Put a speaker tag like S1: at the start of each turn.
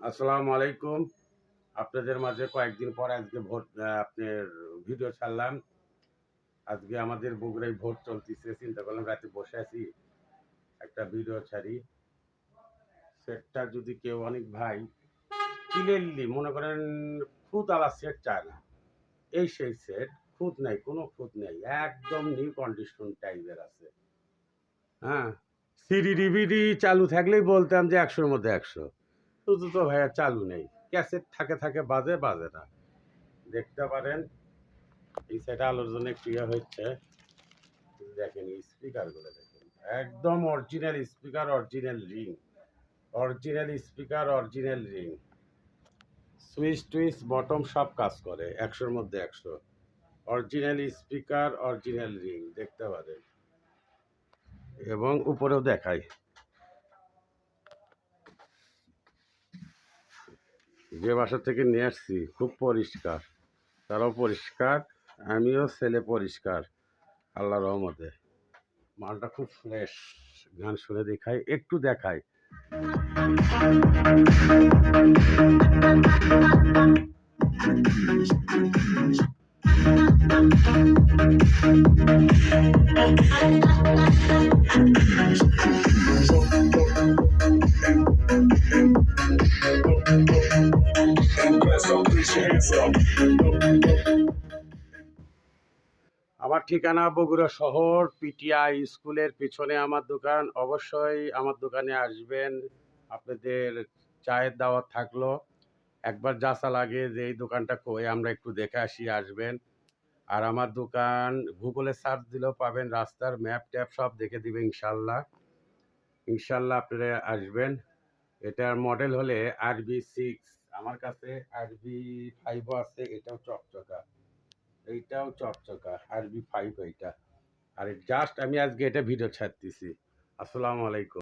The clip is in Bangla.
S1: আসসালামু আলাইকুম। আপনাদের মাঝে কয়েকদিন পর আজকে ভোট আপনার ভিডিও ছাড়লাম। আজকে আমাদের বগুড়ায় ভোট চলতেছে। চিন্তা করলাম রাতে বসে আছি, একটা ভিডিও ছাড়ি। সেটটা যদি কেউ অনেক ভাই ক্লিয়ারলি মনে করেন খুদ আলা সেট চায় না। এই সেই সেট, খুঁত নাই, কোনো খুঁত নেই। একদম নিউ কন্ডিশন টাইপের আছে। হ্যাঁ? সিডি ডিভিডি চালু থাকলেই বলতাম যে ১০০ র মধ্যে ১০০। শুধু তো ভাইয়া চালু নেই। ক্যাসেট থাকে বাজে, বাজে না। দেখতে পারেন এই সাইডে আলোর জন্য একটু ইয়ে হচ্ছে। দেখেন স্পিকারগুলো দেখেন। একদম original speaker, original ring. Original speaker, original ring. Switch Twitch bottom সব কাজ করে ১০০ র মধ্যে ১০০। অরিজিনাল স্পিকার, অরিজিনাল রিং দেখতে পারেন। এবং উপরেও দেখাই। যে বাসা থেকে নিয়ে আসছি খুব পরিষ্কার। তারাও পরিষ্কার, আমিও ছেলে পরিষ্কার আল্লাহর রহমতে। মালটা খুব ফ্রেশ। গান শুনে দেখাই, একটু দেখাই। আমার ঠিকানা বগুড়া শহর, পিটিআই স্কুলের পিছনে আমার দোকান। অবশ্যই আমার দোকানে আসবেন। আপনাদের চায়ের দাওয়াত থাকলো। একবার যাচা লাগে যে এই দোকানটা কই, আমরা একটু দেখে আসি, আসবেন। আর আমার দোকান গুগলে সার্চ দিলেও পাবেন, রাস্তার ম্যাপ ট্যাপ সব দেখে দিবে ইনশাল্লাহ। ইনশাল্লাহ আপনারা আসবেন। এটার মডেল হলে RB6। আমার কাছে RB5ও আছে, এটাও চকচকা। এইটাও চকচকা RB5 এইটা। আর জাস্ট আমি আজকে এটা ভিডিও ছাড়তেছি। আসসালামু আলাইকুম।